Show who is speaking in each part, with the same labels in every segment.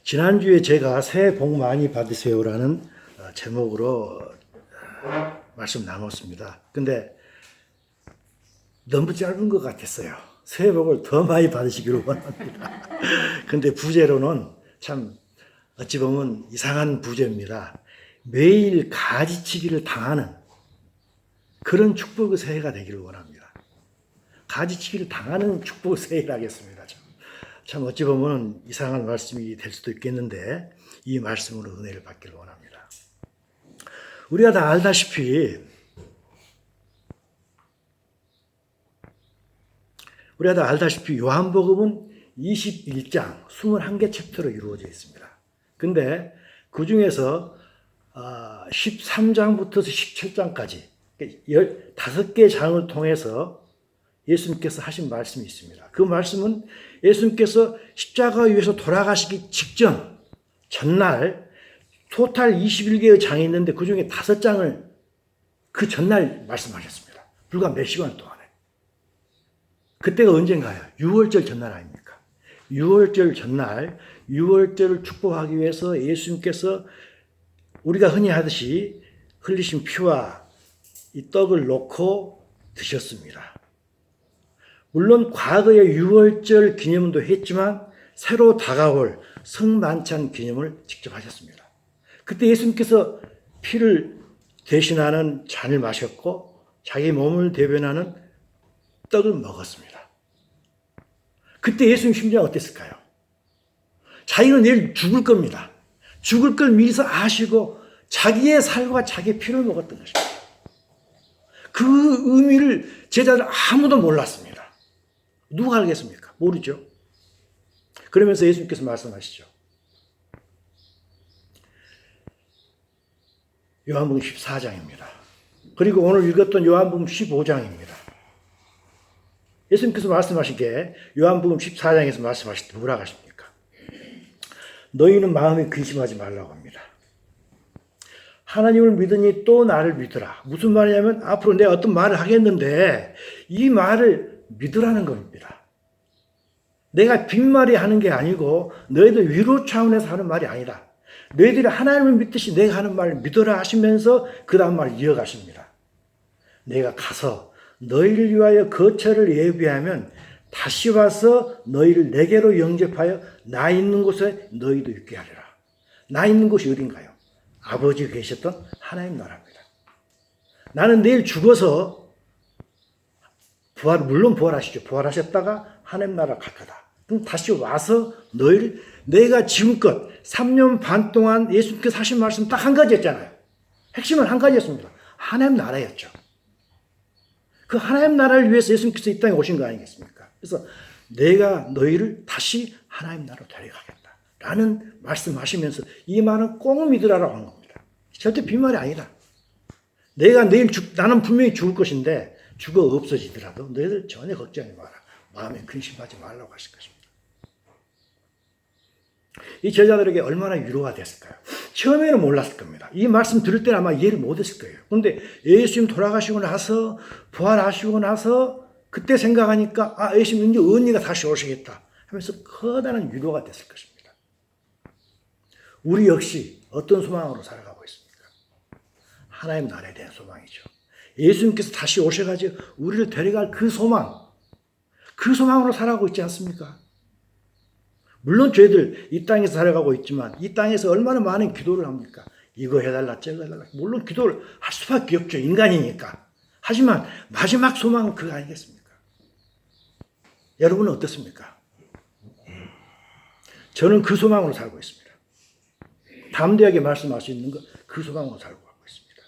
Speaker 1: 지난주에 제가 새해 복 많이 받으세요라는 제목으로 말씀 나눴습니다. 근데 너무 짧은 것 같았어요. 새해 복을 더 많이 받으시기를 원합니다. 근데 부제로는 참 어찌 보면 이상한 부제입니다. 매일 가지치기를 당하는 그런 축복의 새해가 되기를 원합니다. 가지치기를 당하는 축복의 새해를 하겠습니다. 참 어찌 보면 이상한 말씀이 될 수도 있겠는데 이 말씀으로 은혜를 받기를 원합니다. 우리가 다 알다시피 요한복음은 21장 21개 챕터로 이루어져 있습니다. 근데 그 중에서 13장부터 17장까지 15개 장을 통해서 예수님께서 하신 말씀이 있습니다. 그 말씀은 예수님께서 십자가 위에서 돌아가시기 직전 전날 토탈 21개의 장이 있는데 그 중에 5장을 그 전날 말씀하셨습니다. 불과 몇 시간 동안에. 그때가 언젠가요? 6월절 전날 아닙니까? 6월절 전날 6월절을 축복하기 위해서 예수님께서 우리가 흔히 하듯이 흘리신 피와 이 떡을 놓고 드셨습니다. 물론 과거에 6월절 기념도 했지만 새로 다가올 성만찬 기념을 직접 하셨습니다. 그때 예수님께서 피를 대신하는 잔을 마셨고 자기 몸을 대변하는 떡을 먹었습니다. 그때 예수님 심정이 어땠을까요? 자기는 내일 죽을 겁니다. 죽을 걸 미리서 아시고 자기의 살과 자기의 피를 먹었던 것입니다. 그 의미를 제자들 아무도 몰랐습니다. 누가 알겠습니까? 모르죠. 그러면서 예수님께서 말씀하시죠. 요한복음 14장입니다. 그리고 오늘 읽었던 요한복음 15장입니다. 예수님께서 말씀하시기에 요한복음 14장에서 말씀하실 때 뭐라고 하십니까? 너희는 마음에 근심하지 말라고 합니다. 하나님을 믿으니 또 나를 믿으라. 무슨 말이냐면 앞으로 내가 어떤 말을 하겠는데 이 말을 믿으라는 겁니다. 내가 빈말이 하는 게 아니고 너희들 위로 차원에서 하는 말이 아니다. 너희들이 하나님을 믿듯이 내가 하는 말을 믿어라 하시면서 그 다음 말을 이어가십니다. 내가 가서 너희를 위하여 거처를 예비하면 다시 와서 너희를 내게로 영접하여 나 있는 곳에 너희도 있게 하리라. 나 있는 곳이 어딘가요? 아버지 계셨던 하나님 나라입니다. 나는 내일 죽어서 물론 부활하시죠. 부활하셨다가 하나님 나라 갈 거다. 그럼 다시 와서 너희를 내가 지금껏 3년 반 동안 예수님께서 하신 말씀 딱 한 가지였잖아요. 핵심은 한 가지였습니다. 하나님 나라였죠. 그 하나님 나라를 위해서 예수님께서 이 땅에 오신 거 아니겠습니까? 그래서 내가 너희를 다시 하나님 나라로 데려가겠다. 라는 말씀하시면서 이 말은 꼭 믿으라고 하는 겁니다. 절대 빈말이 아니다. 나는 분명히 죽을 것인데 죽어 없어지더라도 너희들 전혀 걱정하지 마라. 마음에 근심하지 말라고 하실 것입니다. 이 제자들에게 얼마나 위로가 됐을까요? 처음에는 몰랐을 겁니다. 이 말씀 들을 때는 아마 이해를 못했을 거예요. 그런데 예수님 돌아가시고 나서 부활하시고 나서 그때 생각하니까 예수님 이제 언니가 다시 오시겠다 하면서 커다란 위로가 됐을 것입니다. 우리 역시 어떤 소망으로 살아가고 있습니까? 하나님 나라에 대한 소망이죠. 예수님께서 다시 오셔가지고 우리를 데려갈 그 소망으로 살아가고 있지 않습니까? 물론 저희들 이 땅에서 살아가고 있지만 이 땅에서 얼마나 많은 기도를 합니까? 이거 해달라 저거 해달라. 물론 기도를 할 수밖에 없죠. 인간이니까. 하지만 마지막 소망은 그거 아니겠습니까? 여러분은 어떻습니까? 저는 그 소망으로 살고 있습니다. 담대하게 말씀할 수 있는 것, 그 소망으로 살고 있습니다.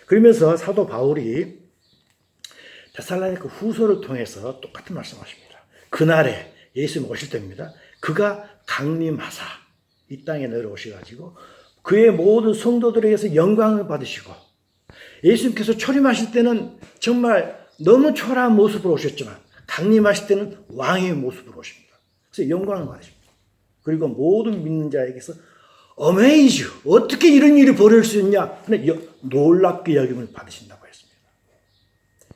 Speaker 1: 그러면서 사도 바울이 데살로니가 후서를 통해서 똑같은 말씀하십니다. 그날에 예수님 오실 때입니다. 그가 강림하사 이 땅에 내려오셔가지고 그의 모든 성도들에게서 영광을 받으시고 예수님께서 초림하실 때는 정말 너무 초라한 모습으로 오셨지만 강림하실 때는 왕의 모습으로 오십니다. 그래서 영광을 받으십니다. 그리고 모든 믿는 자에게서 어메이즈 어떻게 이런 일이 벌어질 수 있냐 하는 놀랍게 여김을 받으신다고 했습니다.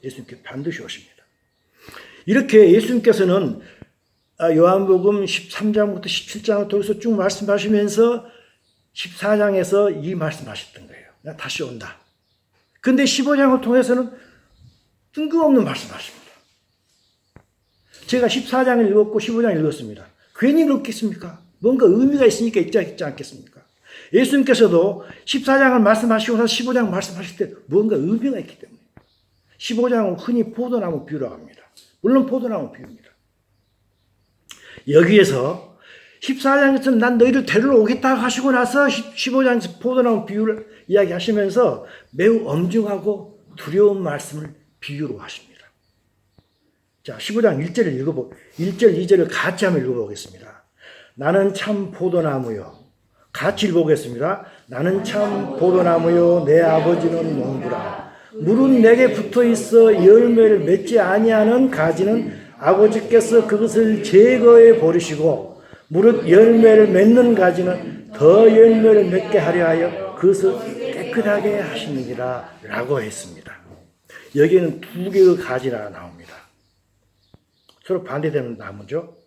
Speaker 1: 예수님께 반드시 오십니다. 이렇게 예수님께서는 요한복음 13장부터 17장을 통해서 쭉 말씀하시면서 14장에서 이 말씀하셨던 거예요. 나 다시 온다. 근데 15장을 통해서는 뜬금없는 말씀하십니다. 제가 14장을 읽었고 15장을 읽었습니다. 괜히 읽겠습니까? 뭔가 의미가 있으니까 읽지 않겠습니까? 예수님께서도 14장을 말씀하시고 나서 15장 말씀하실 때 뭔가 의미가 있기 때문에 15장은 흔히 포도나무 비유라고 합니다. 물론 포도나무 비유입니다. 여기에서 14장에서 난 너희를 데리러 오겠다고 하시고 나서 15장에서 포도나무 비유를 이야기하시면서 매우 엄중하고 두려운 말씀을 비유로 하십니다. 자, 15장 1절을 1절, 2절을 같이 한번 읽어보겠습니다. 나는 참 포도나무요. 같이 읽어보겠습니다. 나는 참 포도나무요. 내 아버지는 농부라. 물은 내게 붙어 있어 열매를 맺지 아니하는 가지는 아버지께서 그것을 제거해 버리시고 무릇 열매를 맺는 가지는 더 열매를 맺게 하려 하여 그것을 깨끗하게 하시느니라 라고 했습니다. 여기에는 두 개의 가지가 나옵니다. 서로 반대되는 나무죠.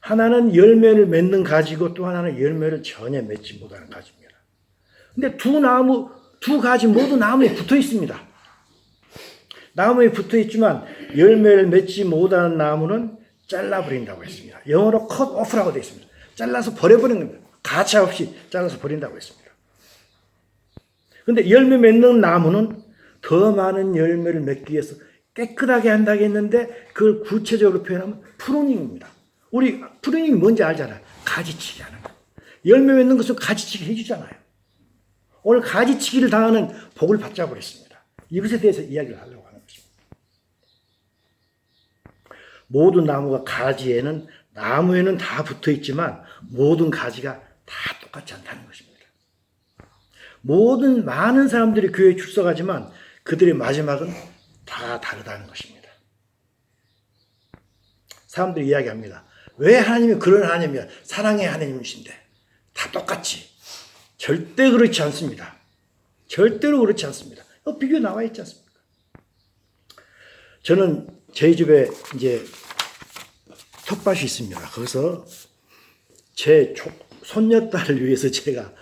Speaker 1: 하나는 열매를 맺는 가지고 또 하나는 열매를 전혀 맺지 못하는 가지입니다. 근데 두 가지 모두 나무에 붙어 있습니다. 나무에 붙어 있지만 열매를 맺지 못하는 나무는 잘라버린다고 했습니다. 영어로 cut off라고 되어 있습니다. 잘라서 버려버리는 겁니다. 가차 없이 잘라서 버린다고 했습니다. 근데 열매 맺는 나무는 더 많은 열매를 맺기 위해서 깨끗하게 한다고 했는데 그걸 구체적으로 표현하면 프루닝입니다. 우리 프루닝이 뭔지 알잖아요. 가지치기 하는 거. 열매 맺는 것을 가지치기 해주잖아요. 오늘 가지치기를 당하는 복을 받자고 그랬습니다. 이것에 대해서 이야기를 하려고 하는 것입니다. 모든 나무가 나무에는 다 붙어 있지만 모든 가지가 다 똑같지 않다는 것입니다. 많은 사람들이 교회에 출석하지만 그들의 마지막은 다 다르다는 것입니다. 사람들이 이야기합니다. 왜 하나님이 그런 하나님이야? 사랑의 하나님이신데 다 똑같지. 절대 그렇지 않습니다. 절대로 그렇지 않습니다. 비교 나와 있지 않습니까? 저는 저희 집에 이제 텃밭이 있습니다. 거기서 제 손녀딸을 위해서 제가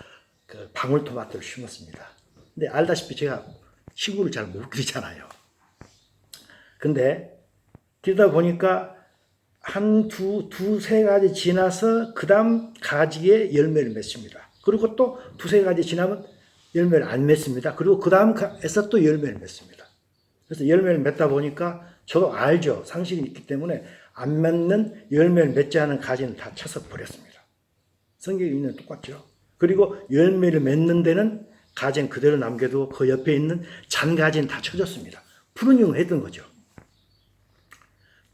Speaker 1: 그 방울토마토를 심었습니다. 근데 알다시피 제가 시골을 잘 못 기르잖아요. 근데 기르다 보니까 두세 가지 지나서 그 다음 가지에 열매를 맺습니다. 그리고 또 두세 가지 지나면 열매를 안 맺습니다. 그리고 그 다음에서 또 열매를 맺습니다. 그래서 열매를 맺다 보니까 저도 알죠. 상식이 있기 때문에 안 맺는 열매를 맺지 않은 가지는 다 쳐서 버렸습니다. 성경에 있는 똑같죠. 그리고 열매를 맺는 데는 가지는 그대로 남겨두고 그 옆에 있는 잔가지는 다 쳐졌습니다. 프루닝을 했던 거죠.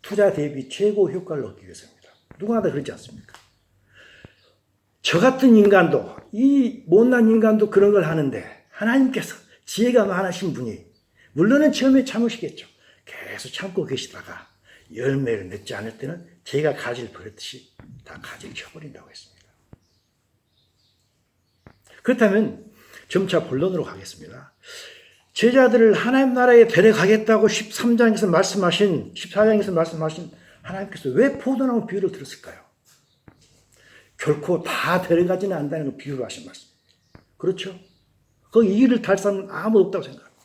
Speaker 1: 투자 대비 최고 효과를 얻기 위해서입니다. 누구나 다 그렇지 않습니까? 저 같은 인간도, 이 못난 인간도 그런 걸 하는데 하나님께서 지혜가 많으신 분이 물론은 처음에 참으시겠죠. 계속 참고 계시다가 열매를 맺지 않을 때는 제가 가지를 버렸듯이 다 가지를 쳐버린다고 했습니다. 그렇다면 점차 본론으로 가겠습니다. 제자들을 하나님 나라에 데려가겠다고 14장에서 말씀하신 하나님께서 왜 포도나무 비유를 들었을까요? 결코 다 데려가지는 않는다는 걸 비유로 하신 말씀입니다. 그렇죠? 거기 이 일을 달 사람은 아무도 없다고 생각합니다.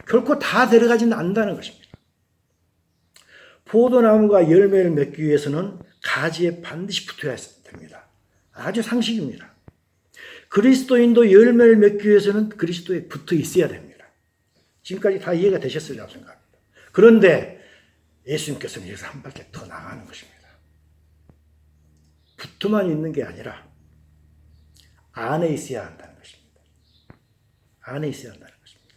Speaker 1: 결코 다 데려가지는 않는다는 것입니다. 포도나무가 열매를 맺기 위해서는 가지에 반드시 붙어야 됩니다. 아주 상식입니다. 그리스도인도 열매를 맺기 위해서는 그리스도에 붙어 있어야 됩니다. 지금까지 다 이해가 되셨으리라고 생각합니다. 그런데 예수님께서는 여기서 한 발짝 더 나가는 것입니다. 붙어만 있는 게 아니라 안에 있어야 한다는 것입니다. 안에 있어야 한다는 것입니다.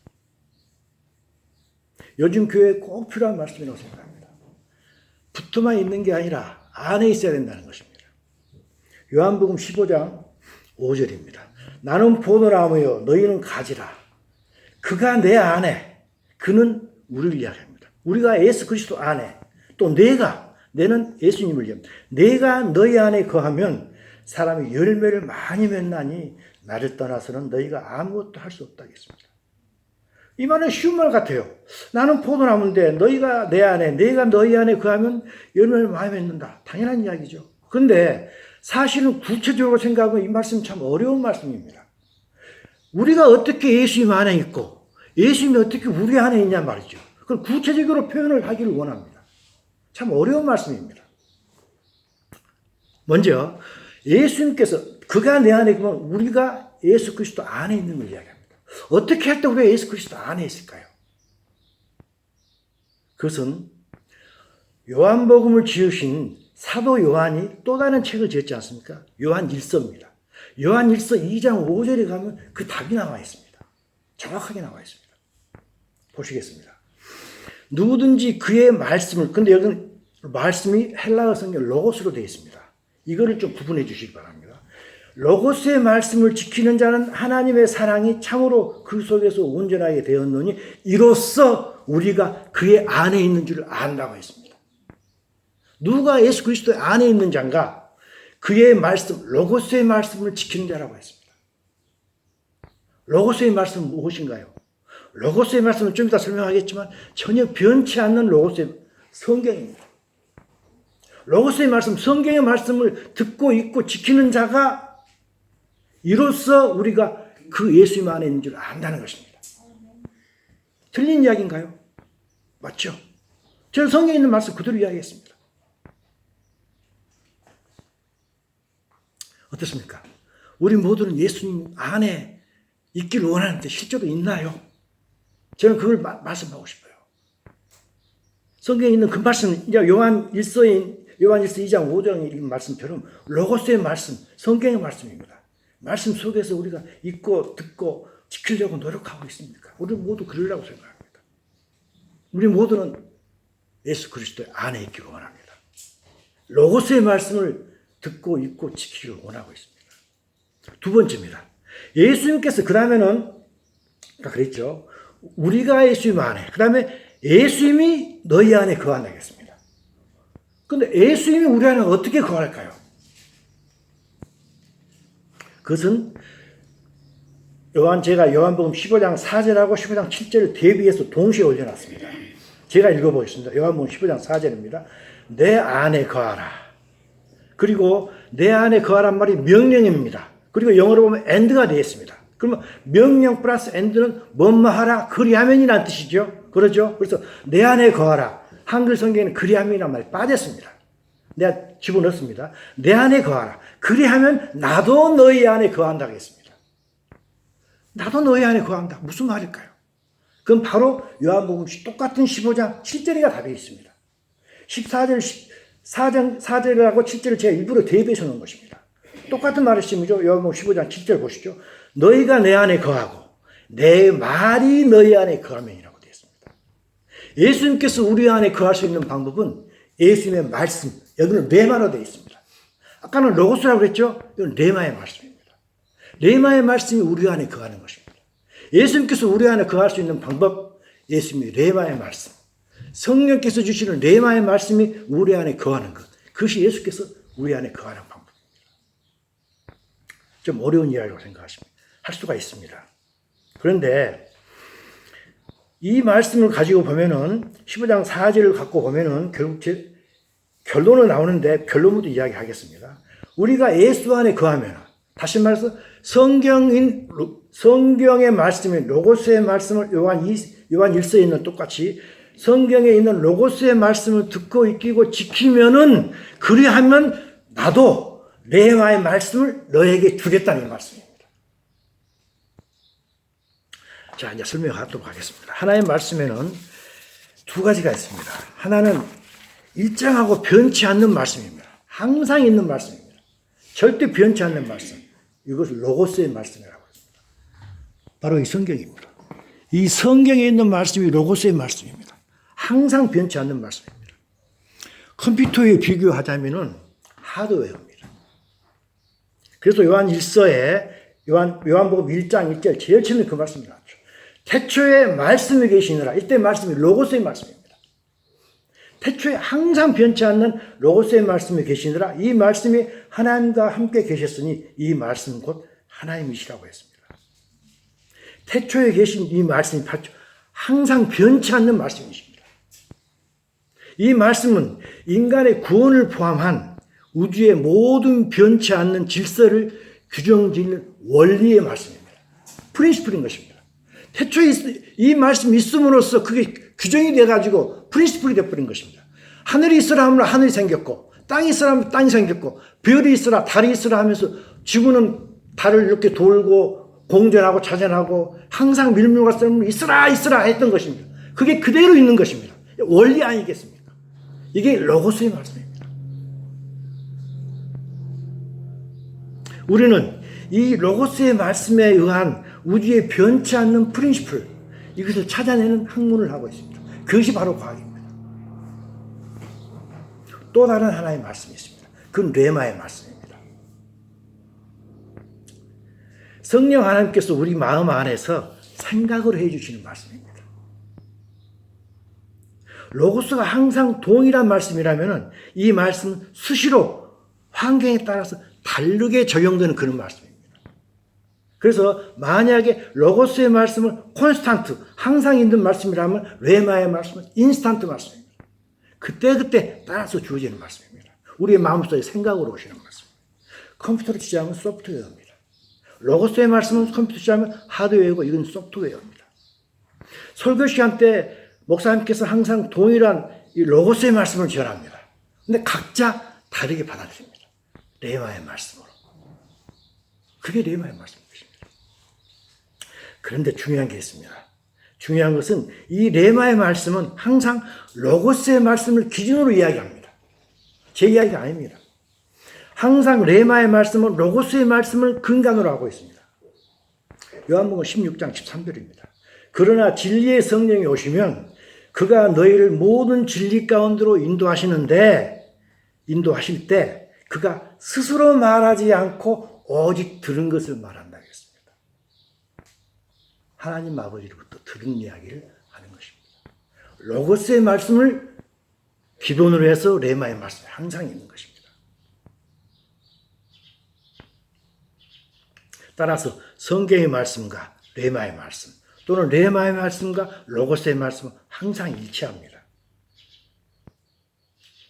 Speaker 1: 요즘 교회에 꼭 필요한 말씀이라고 생각합니다. 붙어만 있는 게 아니라 안에 있어야 된다는 것입니다. 요한복음 15장 5절입니다. 나는 포도나무요 너희는 가지라. 그가 내 안에, 그는 우리를 이야기합니다. 우리가 예수 그리스도 안에, 또 내는 예수님을 이야기합니다. 내가 너희 안에 거하면 사람이 열매를 많이 맺나니 나를 떠나서는 너희가 아무것도 할 수 없다 했습니다. 이 말은 쉬운 말 같아요. 나는 포도나무인데 너희가 내 안에, 내가 너희 안에 거하면 열매를 많이 맺는다. 당연한 이야기죠. 그런데 사실은 구체적으로 생각하면 이 말씀은 참 어려운 말씀입니다. 우리가 어떻게 예수님 안에 있고 예수님이 어떻게 우리 안에 있냐 말이죠. 그걸 구체적으로 표현을 하기를 원합니다. 참 어려운 말씀입니다. 먼저 예수님께서 그가 내 안에 있으면 우리가 예수 그리스도 안에 있는 걸 이야기합니다. 어떻게 할 때 우리가 예수 그리스도 안에 있을까요? 그것은 요한복음을 지으신 사도 요한이 또 다른 책을 지었지 않습니까? 요한 1서입니다. 요한 1서 2장 5절에 가면 그 답이 나와 있습니다. 정확하게 나와 있습니다. 보시겠습니다. 누구든지 그의 말씀을, 근데 여기는 말씀이 헬라어 성경 로고스로 되어 있습니다. 이거를 좀 구분해 주시기 바랍니다. 로고스의 말씀을 지키는 자는 하나님의 사랑이 참으로 그 속에서 온전하게 되었노니 이로써 우리가 그의 안에 있는 줄 안다고 했습니다. 누가 예수 그리스도의 안에 있는 자인가? 그의 말씀, 로고스의 말씀을 지키는 자라고 했습니다. 로고스의 말씀은 무엇인가요? 로고스의 말씀은 좀 이따 설명하겠지만 전혀 변치 않는 로고스의 성경입니다. 로고스의 말씀, 성경의 말씀을 듣고 읽고 지키는 자가 이로써 우리가 그 예수님 안에 있는 줄 안다는 것입니다. 틀린 이야기인가요? 맞죠? 저는 성경에 있는 말씀 그대로 이야기했습니다. 어떻습니까? 우리 모두는 예수님 안에 있기를 원하는데 실제로 있나요? 저는 그걸 말씀하고 싶어요. 성경에 있는 그 말씀, 요한 1서 2장 5장의 이 말씀처럼 로고스의 말씀, 성경의 말씀입니다. 말씀 속에서 우리가 읽고 듣고 지키려고 노력하고 있습니까? 우리 모두 그러려고 생각합니다. 우리 모두는 예수 그리스도의 안에 있기를 원합니다. 로고스의 말씀을 듣고 읽고 지키기를 원하고 있습니다. 두 번째입니다. 예수님께서 그 다음에는 아까 그랬죠. 우리가 예수님 안에, 그 다음에 예수님이 너희 안에 거한다고 했습니다. 그런데 예수님이 우리 안에 어떻게 거할까요? 그것은 제가 요한복음 15장 4절하고 15장 7절을 대비해서 동시에 올려놨습니다. 제가 읽어보겠습니다. 요한복음 15장 4절입니다. 내 안에 거하라. 그리고 내 안에 거하란 말이 명령입니다. 그리고 영어로 보면 and가 되어 있습니다. 그러면 명령 플러스 and는 뭐뭐 하라 그리하면이라는 뜻이죠. 그렇죠? 그래서 내 안에 거하라. 한글 성경에는 그리하면이라는 말이 빠졌습니다. 내가 집어넣습니다. 내 안에 거하라. 그리하면 나도 너희 안에 거한다고 했습니다. 나도 너희 안에 거한다. 무슨 말일까요? 그건 바로 요한복음 똑같은 15장 7절이가 답이 있습니다. 4절하고 7절을 제가 일부러 대비해서 놓은 것입니다. 똑같은 말씀이죠. 요한복음 15장 7절 보시죠. 너희가 내 안에 거하고 내 말이 너희 안에 거하면이라고 되어 있습니다. 예수님께서 우리 안에 거할 수 있는 방법은 예수님의 말씀, 여기는 레마로 되어 있습니다. 아까는 로고스라고 그랬죠? 이건 레마의 말씀입니다. 레마의 말씀이 우리 안에 거하는 것입니다. 예수님께서 우리 안에 거할 수 있는 방법, 예수님의 레마의 말씀. 성령께서 주시는 레마의 말씀이 우리 안에 거하는 것. 그것이 예수께서 우리 안에 거하는 방법입니다. 좀 어려운 이야기라고 생각하십니다. 할 수가 있습니다. 그런데 이 말씀을 가지고 보면은 15장 4절을 갖고 보면은 결국 결론은 나오는데 결론부터 이야기하겠습니다. 우리가 예수 안에 거하면 다시 말해서 성경의 말씀인 로고스의 말씀을 요한 1서에 있는 똑같이 성경에 있는 로고스의 말씀을 듣고 익히고 지키면은 그리하면 나도 레마의 말씀을 너에게 주겠다는 말씀입니다. 자, 이제 설명하도록 하겠습니다. 하나의 말씀에는 두 가지가 있습니다. 하나는 일정하고 변치 않는 말씀입니다. 항상 있는 말씀입니다. 절대 변치 않는 말씀. 이것을 로고스의 말씀이라고 합니다. 바로 이 성경입니다. 이 성경에 있는 말씀이 로고스의 말씀입니다. 항상 변치 않는 말씀입니다. 컴퓨터에 비교하자면은 하드웨어입니다. 그래서 요한 1서에 요한복음 1장 1절 제일 처음에 그 말씀이 나왔죠. 태초에 말씀이 계시느라. 이때 말씀이 로고스의 말씀입니다. 태초에 항상 변치 않는 로고스의 말씀이 계시느라 이 말씀이 하나님과 함께 계셨으니 이 말씀은 곧 하나님이시라고 했습니다. 태초에 계신 이 말씀이 항상 변치 않는 말씀이십니다. 이 말씀은 인간의 구원을 포함한 우주의 모든 변치 않는 질서를 규정짓는 원리의 말씀입니다. 프린시플인 것입니다. 태초에 이 말씀이 있음으로써 그게 규정이 돼가지고 프린시플이 되어버린 것입니다. 하늘이 있으라 하면 하늘이 생겼고, 땅이 있으라 하면 땅이 생겼고, 별이 있으라, 달이 있으라 하면서 지구는 달을 이렇게 돌고 공전하고 자전하고 항상 밀물과 썰물 있으라 있으라 했던 것입니다. 그게 그대로 있는 것입니다. 원리 아니겠습니까? 이게 로고스의 말씀입니다. 우리는 이 로고스의 말씀에 의한 우주의 변치 않는 프린시플, 이것을 찾아내는 학문을 하고 있습니다. 그것이 바로 과학입니다. 또 다른 하나의 말씀이 있습니다. 그건 레마의 말씀입니다. 성령 하나님께서 우리 마음 안에서 생각으로 해주시는 말씀입니다. 로고스가 항상 동일한 말씀이라면 이 말씀은 수시로 환경에 따라서 다르게 적용되는 그런 말씀입니다. 그래서 만약에 로고스의 말씀은 콘스탄트, 항상 있는 말씀이라면 레마의 말씀은 인스탄트 말씀입니다. 그때그때 따라서 주어지는 말씀입니다. 우리의 마음속에 생각으로 오시는 말씀입니다. 컴퓨터로 치자면 소프트웨어입니다. 로고스의 말씀은 컴퓨터 치자면 하드웨어고 이건 소프트웨어입니다. 설교 시간 때 목사님께서 항상 동일한 이 로고스의 말씀을 전합니다. 근데 각자 다르게 받아들입니다. 레마의 말씀으로. 그게 레마의 말씀입니다. 그런데 중요한 게 있습니다. 중요한 것은 이 레마의 말씀은 항상 로고스의 말씀을 기준으로 이야기합니다. 제 이야기가 아닙니다. 항상 레마의 말씀은 로고스의 말씀을 근간으로 하고 있습니다. 요한복음 16장 13절입니다. 그러나 진리의 성령이 오시면 그가 너희를 모든 진리 가운데로 인도하실 때 그가 스스로 말하지 않고 오직 들은 것을 말한다 했습니다. 하나님 아버지로부터 들은 이야기를 하는 것입니다. 로고스의 말씀을 기본으로 해서 레마의 말씀이 항상 있는 것입니다. 따라서 성경의 말씀과 레마의 말씀 또는 레마의 말씀과 로고스의 말씀은 항상 일치합니다.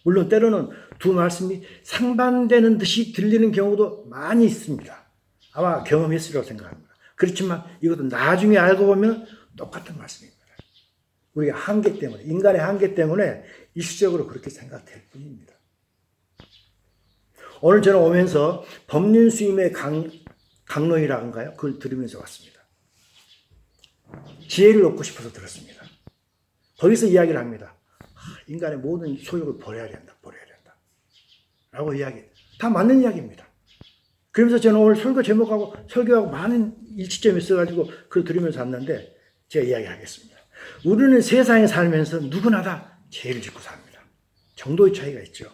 Speaker 1: 물론 때로는 두 말씀이 상반되는 듯이 들리는 경우도 많이 있습니다. 아마 경험했으리라고 생각합니다. 그렇지만 이것도 나중에 알고 보면 똑같은 말씀입니다. 우리가 한계 때문에, 인간의 한계 때문에 일시적으로 그렇게 생각될 뿐입니다. 오늘 저는 오면서 법륜수임의 강론이라는가요? 그걸 들으면서 왔습니다. 지혜를 얻고 싶어서 들었습니다. 거기서 이야기를 합니다. 인간의 모든 소욕을 버려야 된다. 라고 이야기. 다 맞는 이야기입니다. 그러면서 저는 오늘 설교 제목하고 설교하고 많은 일치점이 있어가지고 그걸 들으면서 왔는데 제가 이야기하겠습니다. 우리는 세상에 살면서 누구나 다 죄를 짓고 삽니다. 정도의 차이가 있죠.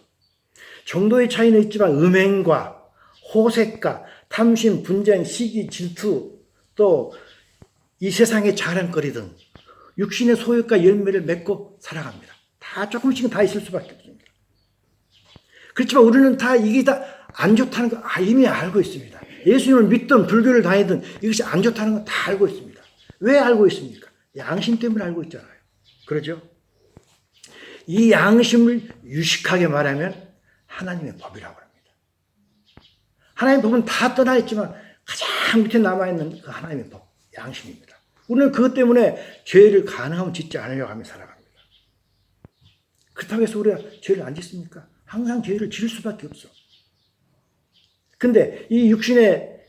Speaker 1: 정도의 차이는 있지만 음행과 호색과 탐심, 분쟁, 시기, 질투 또 이 세상의 자랑거리 등 육신의 소욕과 열매를 맺고 살아갑니다. 다 조금씩은 다 있을 수밖에 없습니다. 그렇지만 우리는 다 이게 다 안 좋다는 거 이미 알고 있습니다. 예수님을 믿든 불교를 다니든 이것이 안 좋다는 거 다 알고 있습니다. 왜 알고 있습니까? 양심 때문에 알고 있잖아요. 그러죠? 이 양심을 유식하게 말하면 하나님의 법이라고 합니다. 하나님의 법은 다 떠나 있지만 가장 밑에 남아있는 그 하나님의 법, 양심입니다. 우리는 그것 때문에 죄를 가능하면 짓지 않으려고 하며 살아갑니다. 그렇다고 해서 우리가 죄를 안 짓습니까? 항상 죄를 지을 수밖에 없어. 근데 이 육신의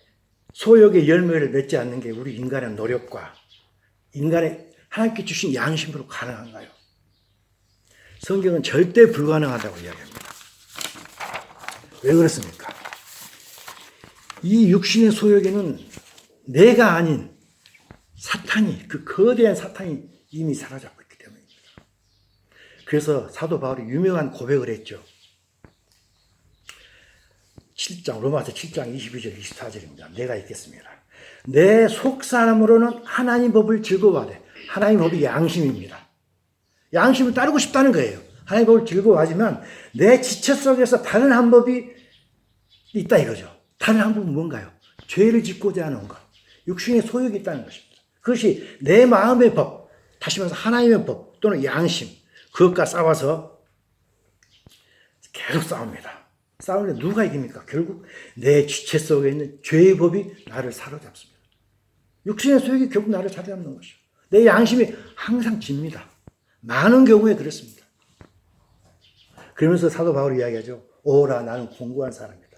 Speaker 1: 소욕의 열매를 맺지 않는 게 우리 인간의 노력과 인간의 하나님께 주신 양심으로 가능한가요? 성경은 절대 불가능하다고 이야기합니다. 왜 그렇습니까? 이 육신의 소욕에는 내가 아닌 사탄이, 그 거대한 사탄이 이미 사로잡고 있기 때문입니다. 그래서 사도 바울이 유명한 고백을 했죠. 7장, 로마서 7장 22절, 24절입니다. 내가 읽겠습니다. 내 속사람으로는 하나님 법을 즐거워하되, 하나님 법이 양심입니다. 양심을 따르고 싶다는 거예요. 하나님 법을 즐거워하지만 내 지체 속에서 다른 한 법이 있다 이거죠. 다른 한 법은 뭔가요? 죄를 짓고자 하는 것. 육신의 소욕이 있다는 것입니다. 그것이 내 마음의 법, 다시 말해서 하나님의 법 또는 양심, 그것과 싸워서 계속 싸웁니다. 싸우는데 누가 이깁니까? 결국 내 지체 속에 있는 죄의 법이 나를 사로잡습니다. 육신의 소욕이 결국 나를 사로잡는 것이죠. 내 양심이 항상 집니다. 많은 경우에 그렇습니다. 그러면서 사도 바울이 이야기하죠. 오라, 나는 공고한 사람이다.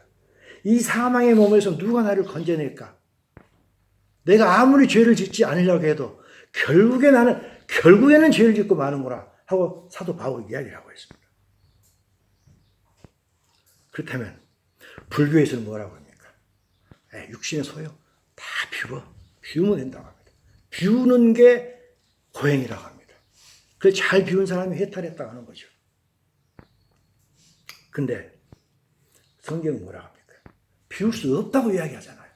Speaker 1: 이 사망의 몸에서 누가 나를 건져낼까? 내가 아무리 죄를 짓지 않으려고 해도 결국에는 죄를 짓고 마는구나 하고 사도 바울이 이야기를 하고 있습니다. 그렇다면 불교에서는 뭐라고 합니까? 육신의 소욕 다 비우면 된다고 합니다. 비우는 게 고행이라고 합니다. 그래서 잘 비운 사람이 해탈했다고 하는 거죠. 근데 성경은 뭐라고 합니까? 비울 수 없다고 이야기하잖아요.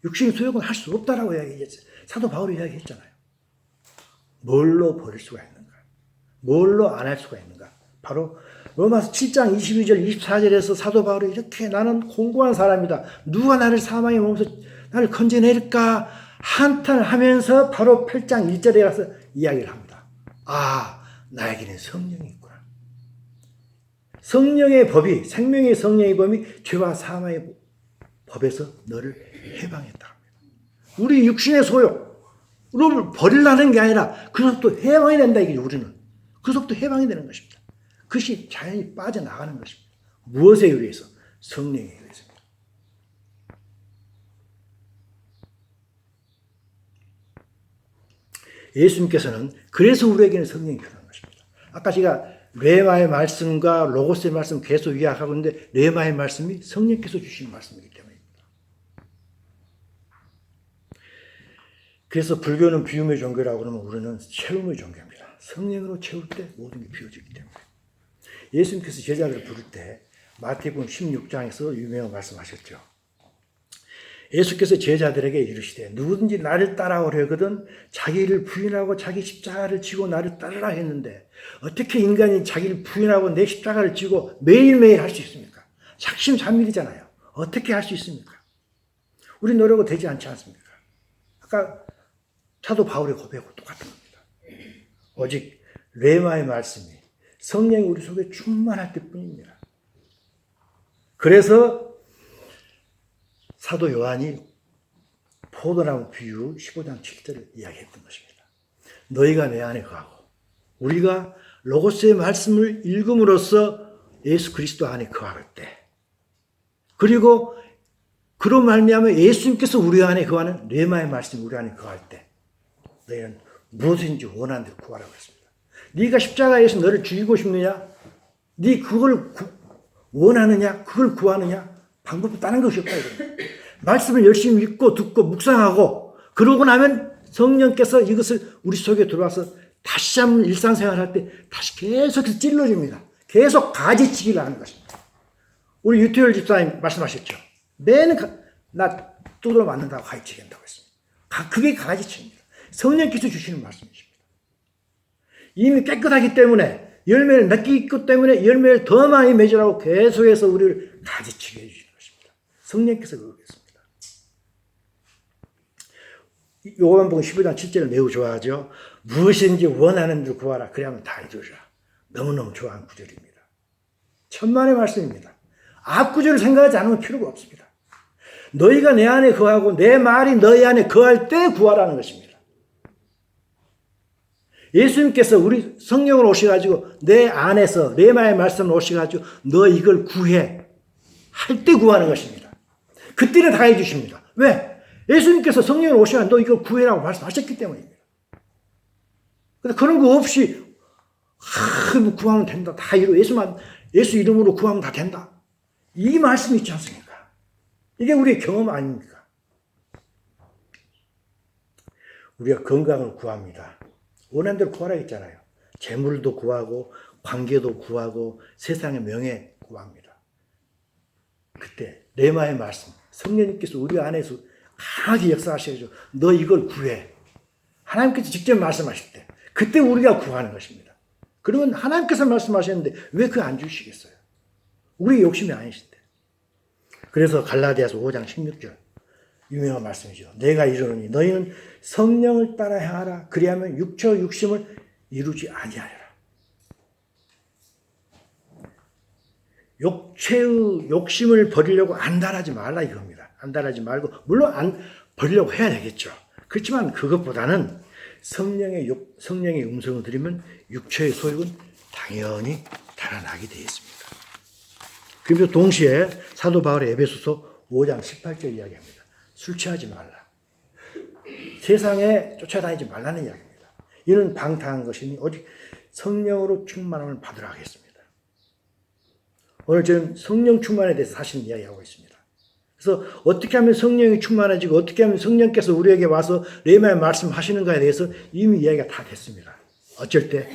Speaker 1: 육신의 소욕은 할 수 없다라고 이야기했어요. 사도 바울이 이야기했잖아요. 뭘로 버릴 수가 있는가? 뭘로 안 할 수가 있는가? 바로 로마서 7장 22절 24절에서 사도 바울이 이렇게 나는 공고한 사람이다. 누가 나를 사망의 몸에서 나를 건져낼까? 한탄을 하면서 바로 8장 1절에 가서 이야기를 합니다. 아, 나에게는 성령이 있구나. 성령의 법이, 생명의 성령의 법이 죄와 사망의 법에서 너를 해방했다 합니다. 우리 육신의 소욕을 버리려는 게 아니라 그것도 해방이 된다 이게 우리는. 그것도 해방이 되는 것입니다. 그것이 자연히 빠져나가는 것입니다. 무엇에 의해서? 성령에 의해서입니다. 예수님께서는 그래서 우리에게는 성령이 필요한 것입니다. 아까 제가 레마의 말씀과 로고스의 말씀 계속 이야기하고 있는데 레마의 말씀이 성령께서 주신 말씀이기 때문입니다. 그래서 불교는 비움의 종교라고 그러면 우리는 채움의 종교입니다. 성령으로 채울 때 모든 게 비워지기 때문에. 예수님께서 제자들을 부를 때 마태복음 16장에서 유명한 말씀하셨죠. 예수께서 제자들에게 이르시되 누구든지 나를 따라오려거든 자기를 부인하고 자기 십자가를 지고 나를 따르라 했는데 어떻게 인간이 자기를 부인하고 내 십자가를 지고 매일매일 할 수 있습니까? 작심삼일이잖아요. 어떻게 할 수 있습니까? 우리 노력은 되지 않지 않습니까? 아까 사도 바울의 고백하고 똑같은 겁니다. 오직 레마의 말씀이 성령이 우리 속에 충만할 때뿐입니다. 그래서 사도 요한이 포도나무 비유 15장 7절을 이야기했던 것입니다. 너희가 내 안에 거하고 우리가 로고스의 말씀을 읽음으로써 예수 그리스도 안에 거할 때 그리고 그로 말미암아 예수님께서 우리 안에 거하는 레마의 말씀이 우리 안에 거할 때 너희는 무엇인지 원하는 대로 구하라고 했습니다. 네가 십자가에서 너를 죽이고 싶느냐? 네 그걸 원하느냐? 그걸 구하느냐? 방법도 다른 것이 없다. 말씀을 열심히 읽고 듣고 묵상하고 그러고 나면 성령께서 이것을 우리 속에 들어와서 다시 한번 일상생활 할 때 다시 계속해서 찔러줍니다. 계속 가지치기를 하는 것입니다. 우리 유태열 집사님 말씀하셨죠. 매는 나 두드러 맞는다고 가지치기 한다고 했습니다. 그게 가지치기입니다. 성령께서 주시는 말씀이십니다. 이미 깨끗하기 때문에 열매를 맺기 있기 때문에 열매를 더 많이 맺으라고 계속해서 우리를 가지치게 해주시는 것입니다. 성령께서 그러겠습니다. 요한복음 15장 7절을 매우 좋아하죠. 무엇인지 원하는 대로 구하라. 그래야만 다 이루리라. 너무너무 좋아하는 구절입니다. 천만의 말씀입니다. 앞구절을 생각하지 않으면 필요가 없습니다. 너희가 내 안에 거하고 내 말이 너희 안에 거할 때 구하라는 것입니다. 예수님께서 우리 성령으로 오셔가지고 내 안에서 내 말씀을 오셔가지고 너 이걸 구해 할 때 구하는 것입니다. 그때는 다 해주십니다. 왜? 예수님께서 성령으로 오셔가지고 너 이걸 구해라고 말씀하셨기 때문입니다. 근데 그런 거 없이 뭐 구하면 된다. 다 이루 예수 이름으로 구하면 다 된다. 이 말씀이 있지 않습니까? 이게 우리의 경험 아닙니까? 우리가 건강을 구합니다. 원하는 대로 구하라 했잖아요. 재물도 구하고 관계도 구하고 세상의 명예 구합니다. 그때 레마의 말씀 성령님께서 우리 안에서 강하게 역사하셔야죠. 너 이걸 구해. 하나님께서 직접 말씀하실 때 그때 우리가 구하는 것입니다. 그러면 하나님께서 말씀하셨는데 왜 그거 안 주시겠어요? 우리 욕심이 아니신데. 그래서 갈라디아서 5장 16절 유명한 말씀이죠. 내가 이르노니 너희는 성령을 따라 행하라. 그리하면 육체의 욕심을 이루지 아니하리라. 육체의 욕심을 버리려고 안달하지 말라 이겁니다. 안달하지 말고 물론 버리려고 해야 되겠죠. 그렇지만 그것보다는 성령의 음성을 들으면 육체의 소욕은 당연히 달아나게 되어 있습니다. 그러면서 동시에 사도 바울의 에베소서 5장 18절 이야기합니다. 술 취하지 말라. 세상에 쫓아다니지 말라는 이야기입니다. 이는 방탕한 것이니 오직 성령으로 충만함을 받으라 하겠습니다. 오늘 저는 성령 충만에 대해서 사실 이야기하고 있습니다. 그래서 어떻게 하면 성령이 충만해지고 어떻게 하면 성령께서 우리에게 와서 레마의 말씀하시는가에 대해서 이미 이야기가 다 됐습니다. 어쩔 때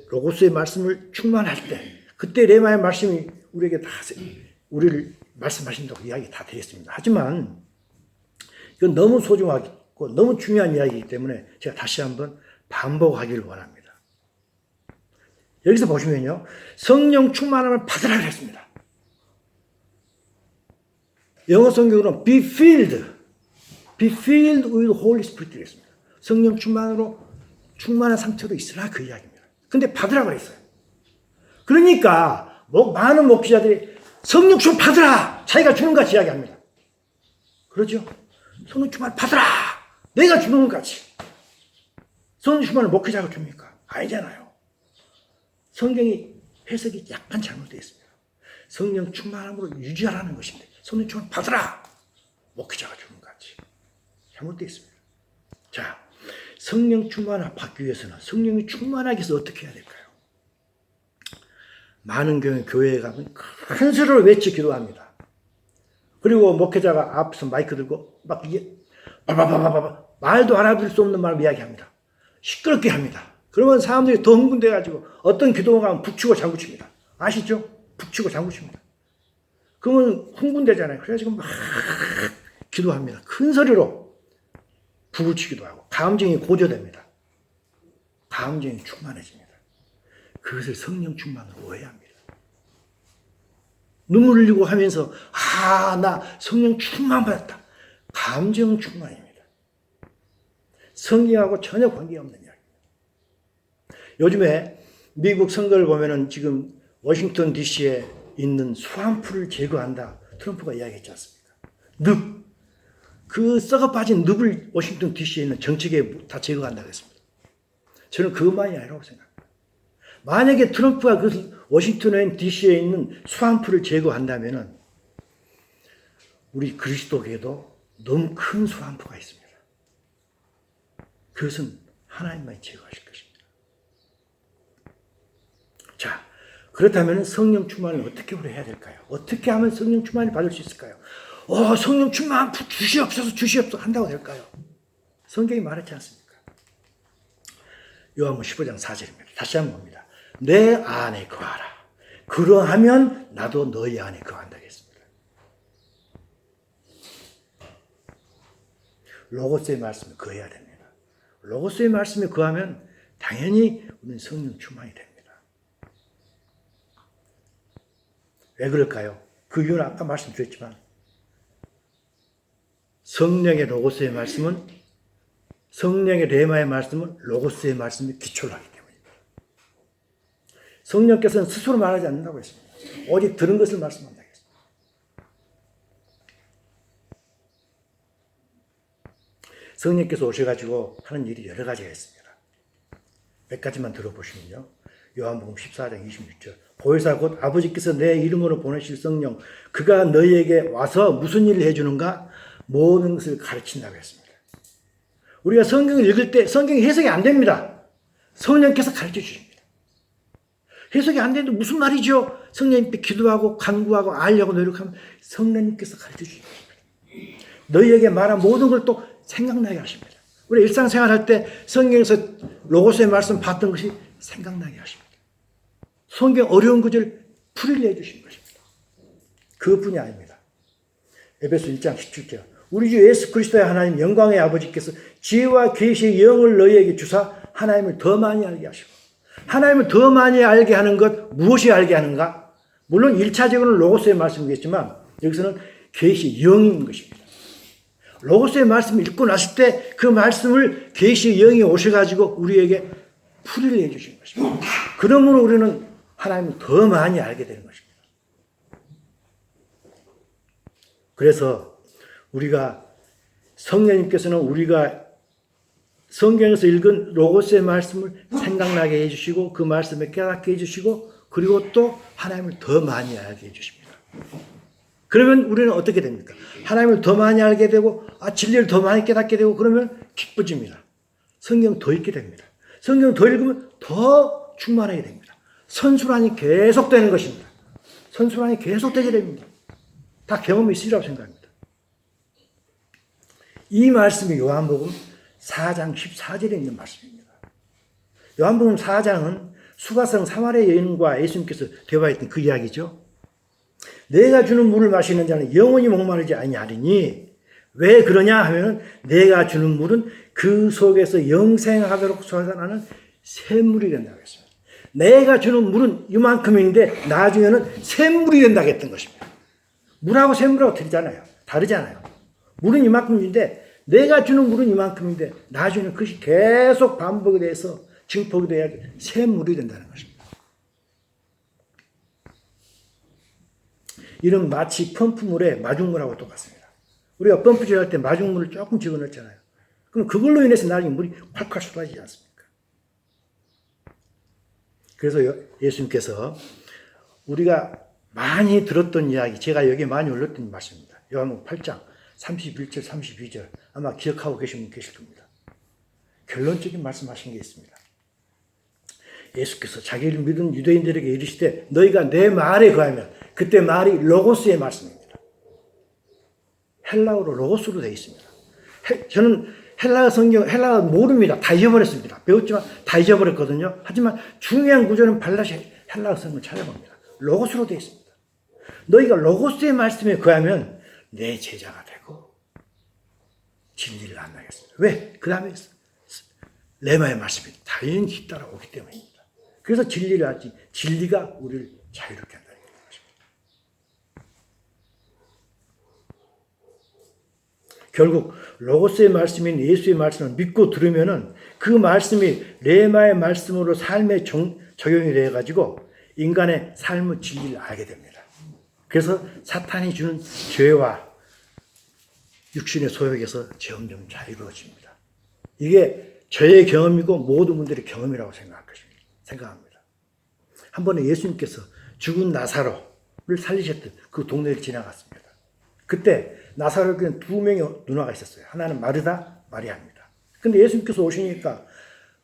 Speaker 1: 로고스의 말씀을 충만할 때 그때 레마의 말씀이 우리에게 다 우리를 말씀하신다고 이야기 다 되었습니다. 하지만 이건 너무 소중하고 너무 중요한 이야기이기 때문에 제가 다시 한번 반복하기를 원합니다. 여기서 보시면요. 성령 충만함을 받으라 그랬습니다. 영어 성경으로는 be filled with Holy Spirit 그랬습니다. 성령 충만한 상태로 있으라 그 이야기입니다. 근데 받으라고 했어요. 그러니까 많은 목회자들이 성령 충만 받으라! 자기가 주는 것 같이 이야기합니다. 그러죠? 성령 충만 받으라! 내가 주는 것 같이. 성령 충만을 목회자가 줍니까? 아니잖아요. 성경이 해석이 약간 잘못되어 있습니다. 성령 충만함으로 유지하라는 것인데 성령 충만 받으라! 목회자가 주는 것 같이. 잘못되어 있습니다. 자, 성령 충만을 받기 위해서는 성령이 충만하기 위해서 어떻게 해야 될까요? 많은 경우 교회에 가면 큰 소리로 외치 기도합니다. 그리고 목회자가 앞에서 마이크 들고 막 이게 말도 알아들을 수 없는 말을 이야기합니다. 시끄럽게 합니다. 그러면 사람들이 더 흥분돼가지고 어떤 기도가 가면 북치고 장구칩니다. 아시죠? 북치고 장구칩니다. 그러면 흥분되잖아요. 그래가지고 막 기도합니다. 큰 소리로 북을치기도 하고 감정이 고조됩니다. 감정이 충만해집니다. 그것을 성령 충만으로 오해합니다. 눈물 흘리고 하면서 나 성령 충만 받았다. 감정 충만입니다. 성경하고 전혀 관계없는 이야기입니다. 요즘에 미국 선거를 보면은 지금 워싱턴 DC에 있는 수환풀을 제거한다. 트럼프가 이야기했지 않습니까? 그 썩어 빠진 늪을 워싱턴 DC에 있는 정책에 다 제거한다고 했습니다. 저는 그것만이 아니라고 생각합니다. 만약에 트럼프가 그 워싱턴 DC에 있는 수환풀을 제거한다면 우리 그리스도교에도 너무 큰 수환풀가 있습니다. 그것은 하나님만이 제거하실 것입니다. 자, 그렇다면 성령 충만을 어떻게 우리 해야 될까요? 어떻게 하면 성령 충만을 받을 수 있을까요? 성령 충만 주시옵소서 한다고 될까요? 성경이 말했지 않습니까? 요한복음 15장 4절입니다. 다시 한번 봅니다. 내 안에 거하라. 그러하면 나도 너희 안에 거한다 했습니다. 로고스의 말씀에 거해야 됩니다. 로고스의 말씀에 거하면 당연히 우리는 성령 충만이 됩니다. 왜 그럴까요? 그 이유는 아까 말씀드렸지만 성령의 로고스의 말씀은 성령의 레마의 말씀은 로고스의 말씀에 기초를 하기 때문입니다. 성령께서는 스스로 말하지 않는다고 했습니다. 오직 들은 것을 말씀한다고 했습니다. 성령께서 오셔가지고 하는 일이 여러 가지가 있습니다. 몇 가지만 들어보시면요. 요한복음 14장 26절 보혜사 곧 아버지께서 내 이름으로 보내실 성령 그가 너희에게 와서 무슨 일을 해주는가? 모든 것을 가르친다고 했습니다. 우리가 성경을 읽을 때 성경이 해석이 안 됩니다. 성령께서 가르쳐 주십니다. 해석이 안 되는데 무슨 말이죠? 성령님께 기도하고 간구하고 알려고 노력하면 성령님께서 가르쳐 주십니다. 너희에게 말한 모든 걸 또 생각나게 하십니다. 우리 일상생활 할 때 성경에서 로고스의 말씀 봤던 것이 생각나게 하십니다. 성경 어려운 구절 풀이를 해주신 것입니다. 그것뿐이 아닙니다. 에베소 1장 17절 우리 주 예수 그리스도의 하나님 영광의 아버지께서 지혜와 계시의 영을 너희에게 주사 하나님을 더 많이 알게 하시고 하나님을 더 많이 알게 하는 것 무엇이 알게 하는가? 물론 1차적으로는 로고스의 말씀이겠지만 여기서는 계시 영인 것입니다. 로고스의 말씀을 읽고 났을 때 그 말씀을 계시의 영이 오셔가지고 우리에게 풀이를 해주신 것입니다. 그러므로 우리는 하나님을 더 많이 알게 되는 것입니다. 그래서 우리가 성령님께서는 우리가 성경에서 읽은 로고스의 말씀을 생각나게 해주시고 그 말씀을 깨닫게 해주시고 그리고 또 하나님을 더 많이 알게 해주십니다. 그러면 우리는 어떻게 됩니까? 하나님을 더 많이 알게 되고 진리를 더 많이 깨닫게 되고 그러면 기뻐집니다. 성경 더 읽게 됩니다. 성경 더 읽으면 더 충만하게 됩니다. 선순환이 계속되는 것입니다. 선순환이 계속되게 됩니다. 다 경험이 있으리라고 생각합니다. 이 말씀이 요한복음 4장 14절에 있는 말씀입니다. 요한복음 4장은 수가성 사마리아 여인과 예수님께서 대화했던 그 이야기죠. 내가 주는 물을 마시는 자는 영원히 목마르지 아니하리니 왜 그러냐 하면 내가 주는 물은 그 속에서 영생하도록 솟아나는 샘물이 된다고 했습니다. 내가 주는 물은 이만큼인데 나중에는 샘물이 된다고 했던 것입니다. 물하고 샘물하고 다르잖아요. 물은 이만큼인데 내가 주는 물은 이만큼인데 나중에는 그것이 계속 반복이 돼서 증폭이 돼야 샘물이 된다는 것입니다. 이런 마치 펌프물에 마중물하고 똑같습니다. 우리가 펌프질 할 때 마중물을 조금 집어넣잖아요. 그럼 그걸로 인해서 나중에 물이 콸콸 쏟아지지 않습니까? 그래서 예수님께서 우리가 많이 들었던 이야기, 제가 여기에 많이 올렸던 말씀입니다. 요한복음 8장 31절, 32절 아마 기억하고 계신 분 계실 겁니다. 결론적인 말씀하신 게 있습니다. 예수께서 자기를 믿은 유대인들에게 이르시되 너희가 내 말에 거하면 그때 말이 로고스의 말씀입니다. 헬라어로 로고스로 되어 있습니다. 저는 헬라어 성경, 헬라어 모릅니다. 다 잊어버렸습니다. 배웠지만 다 잊어버렸거든요. 하지만 중요한 구절은 반드시 헬라어 성경을 찾아봅니다. 로고스로 되어 있습니다. 너희가 로고스의 말씀에 거하면 내 제자가 되고 진리를 안나겠습니다. 왜? 그 다음에 레마의 말씀이 당연히 따라오기 때문입니다. 그래서 진리를 알지 진리가 우리를 자유롭게 한다는 것입니다. 결국 로고스의 말씀인 예수의 말씀을 믿고 들으면은 그 말씀이 레마의 말씀으로 삶에 적용이 되어가지고 인간의 삶의 진리를 알게 됩니다. 그래서 사탄이 주는 죄와 육신의 소욕에서 점점 자유로워집니다. 이게 저의 경험이고 모든 분들의 경험이라고 생각합니다. 한 번에 예수님께서 죽은 나사로를 살리셨던 그 동네를 지나갔습니다. 그때 나사로에게는 두 명의 누나가 있었어요. 하나는 마르다, 마리아입니다. 근데 예수님께서 오시니까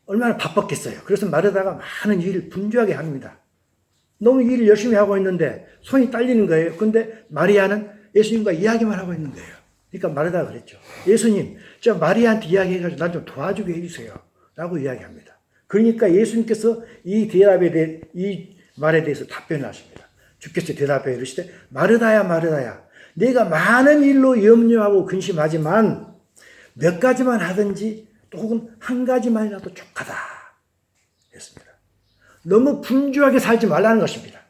Speaker 1: 얼마나 바빴겠어요. 그래서 마르다가 많은 일을 분주하게 합니다. 너무 일을 열심히 하고 있는데 손이 딸리는 거예요. 근데 마리아는 예수님과 이야기만 하고 있는 거예요. 그러니까 마르다가 그랬죠. 예수님, 저 마리아한테 이야기해가지고 날 좀 도와주게 해주세요. 라고 이야기합니다. 그러니까 예수님께서 이 말에 대해서 답변을 하십니다. 주께서 대답해 이르시되 마르다야 마르다야 내가 많은 일로 염려하고 근심하지만 몇 가지만 하든지 또 혹은 한 가지만이라도 족하다 했습니다. 너무 분주하게 살지 말라는 것입니다.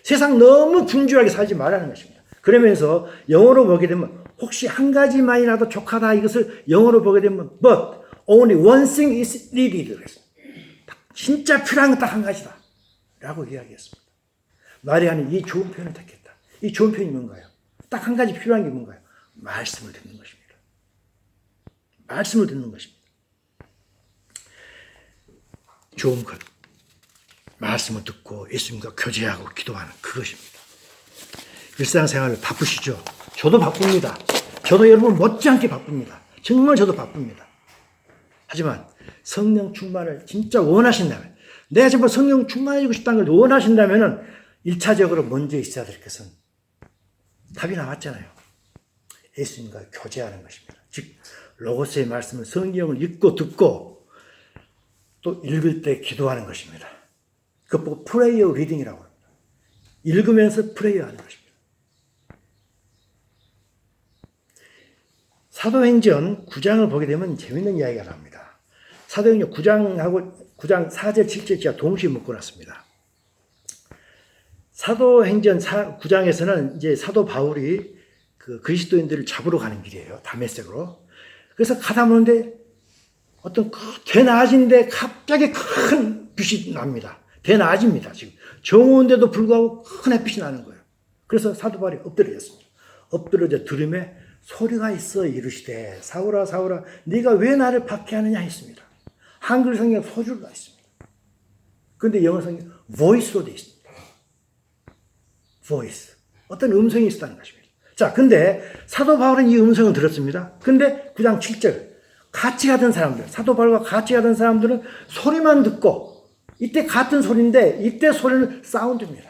Speaker 1: 세상 너무 분주하게 살지 말라는 것입니다. 그러면서 영어로 보게 되면 혹시 한 가지만이라도 족하다 이것을 영어로 보게 되면 but only one thing is needed 그랬습니다. 진짜 필요한 건 딱 한 가지다 라고 이야기했습니다. 마리아는 이 좋은 표현을 택했다. 이 좋은 표현이 뭔가요? 딱 한 가지 필요한 게 뭔가요? 말씀을 듣는 것입니다. 말씀을 듣는 것입니다. 좋은 것. 말씀을 듣고 예수님과 교제하고 기도하는 그것입니다. 일상생활 바쁘시죠? 저도 바쁩니다. 저도 여러분 못지않게 바쁩니다. 정말 저도 바쁩니다. 하지만 성령 충만을 진짜 원하신다면 내가 정말 성령 충만해지고 싶다는 걸 원하신다면 1차적으로 먼저 있어야 될 것은 답이 나왔잖아요. 예수님과 교제하는 것입니다. 즉 로고스의 말씀은 성경을 읽고 듣고 또 읽을 때 기도하는 것입니다. 그것 보고 프레이어 리딩이라고 합니다. 읽으면서 프레이어하는 것입니다. 사도행전 9장을 보게 되면 재밌는 이야기가 나옵니다. 사도행전 9장 4절 7절 제가 동시에 묶어놨습니다. 사도행전 9장에서는 이제 사도 바울이 그 그리스도인들을 잡으러 가는 길이에요. 다메섹으로. 그래서 가다 보는데 어떤 대낮인데 갑자기 큰 빛이 납니다. 대낮입니다. 지금 정오인데도 불구하고 큰 햇빛이 나는 거예요. 그래서 사도 바울이 엎드려졌습니다. 엎드려져 들음에 소리가 있어 이르시되 사울아 사울아 네가 왜 나를 박해하느냐 했습니다. 한글 성경 소주로 나 있습니다. 그런데 영어 성경 voice로 되어 있습니다. voice. 어떤 음성이 있었다는 것입니다. 자, 근데 사도 바울은 이 음성을 들었습니다. 근데 9장 7절 같이 가던 사람들, 사도 바울과 같이 가던 사람들은 소리만 듣고 이때 같은 소리인데 이때 소리는 사운드입니다.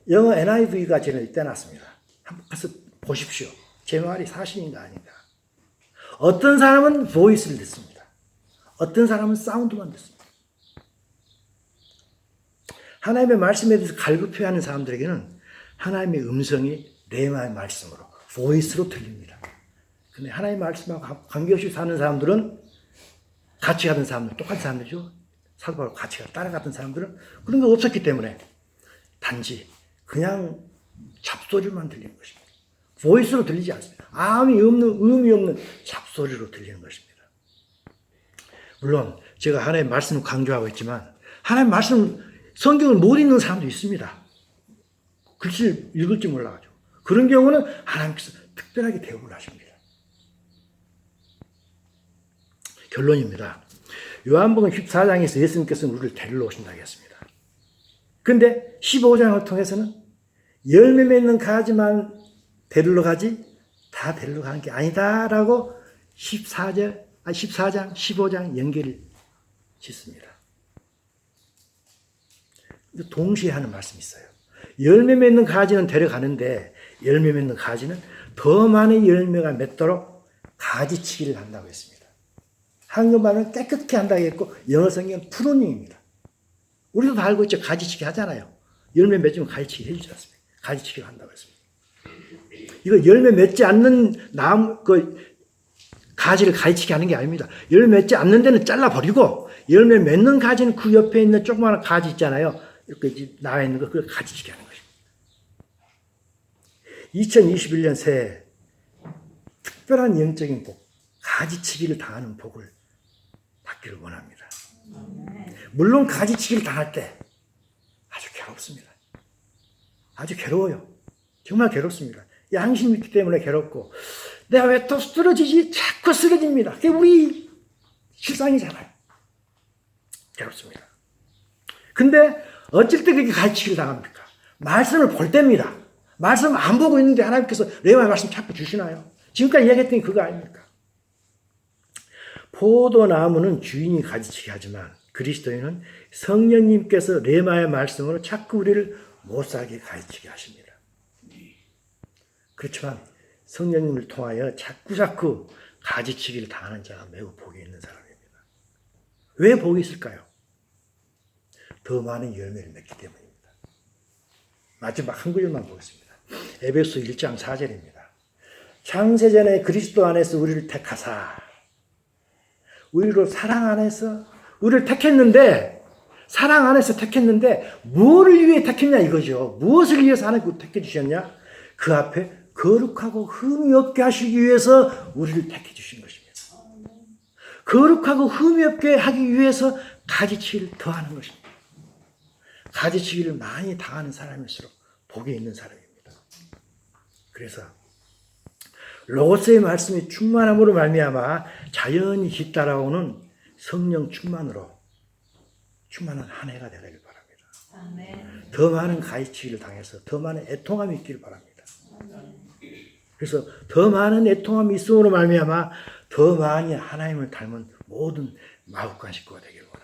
Speaker 1: 영어 NIV가 저는 떼놨습니다. 한번 가서 보십시오. 제 말이 사실인가 아닌가. 어떤 사람은 voice를 듣습니다. 어떤 사람은 사운드만 듣습니다. 하나님의 말씀에 대해서 갈급해하는 사람들에게는 하나님의 음성이 레마의 말씀으로, voice로 들립니다. 근데 하나님의 말씀하고 관계없이 사는 사람들은 같이 가던 사람들, 똑같은 사람들이죠. 사도 바울 같이 따라갔던 사람들은 그런 게 없었기 때문에 단지 그냥 잡소리만 들리는 것입니다. 보이스로 들리지 않습니다. 의미 없는 잡소리로 들리는 것입니다. 물론 제가 하나님의 말씀을 강조하고 있지만 하나님의 말씀, 성경을 못 읽는 사람도 있습니다. 글씨를 읽을지 몰라가지고. 그런 경우는 하나님께서 특별하게 대우를 하십니다. 결론입니다. 요한복음 14장에서 예수님께서는 우리를 데리러 오신다고 했습니다. 그런데 15장을 통해서는 열매 맺는 가지만 데리러 가지 다 데리러 가는 게 아니다라고 14장, 15장 연결을 짓습니다. 동시에 하는 말씀이 있어요. 열매 맺는 가지는 데려가는데 열매 맺는 가지는 더 많은 열매가 맺도록 가지치기를 한다고 했습니다. 한국말은 깨끗게 한다고 했고 영어 성경은 프루닝입니다. 우리도 다 알고 있죠. 가지치기 하잖아요. 열매 맺으면 가지치기 해주지 않습니까? 가지치기를 한다고 했습니다. 이거 열매 맺지 않는 가지를 가지치기 하는 게 아닙니다. 열매 맺지 않는 데는 잘라버리고 열매 맺는 가지는 그 옆에 있는 조그마한 가지 있잖아요. 이렇게 나와 있는 거 그걸 가지치기 하는 것입니다. 2021년 새해 특별한 영적인 복, 가지치기를 당하는 복을 받기를 원합니다. 물론 가지치기를 당할 때 아주 괴롭습니다. 아주 괴로워요. 정말 괴롭습니다. 양심이 있기 때문에 괴롭고 내가 왜 또 쓰러지지? 자꾸 쓰러집니다. 그게 우리 실상이잖아요. 괴롭습니다. 근데 어쩔 때 그렇게 가르치기를 당합니까? 말씀을 볼 때입니다. 말씀 안 보고 있는데 하나님께서 레위기 말씀 자꾸 주시나요? 지금까지 이야기했던 게 그거 아닙니까? 포도나무는 주인이 가지치기 하지만 그리스도인은 성령님께서 레마의 말씀으로 자꾸 우리를 못살게 가르치게 하십니다. 그렇지만 성령님을 통하여 자꾸 가지치기를 당하는 자가 매우 복이 있는 사람입니다. 왜 복이 있을까요? 더 많은 열매를 맺기 때문입니다. 마지막 한 구절만 보겠습니다. 에베소 1장 4절입니다. 창세전에 그리스도 안에서 우리를 택하사 우리로 사랑 안에서 우리를 택했는데 사랑 안에서 택했는데 무엇을 위해 택했냐 이거죠. 무엇을 위해서 하나님께 택해 주셨냐? 그 앞에 거룩하고 흠이 없게 하시기 위해서 우리를 택해 주신 것입니다. 거룩하고 흠이 없게 하기 위해서 가지치기를 더하는 것입니다. 가지치기를 많이 당하는 사람일수록 복이 있는 사람입니다. 그래서 로고스의 말씀이 충만함으로 말미암아 자연히 뒤따라오는 성령 충만으로 충만한 한 해가 되기를 바랍니다. 아멘. 더 많은 가지치기를 당해서 더 많은 애통함이 있기를 바랍니다. 아멘. 그래서 더 많은 애통함이 있음으로 말미암아 더 많이 하나님을 닮은 모든 마국간 식구가 되기를 바랍니다.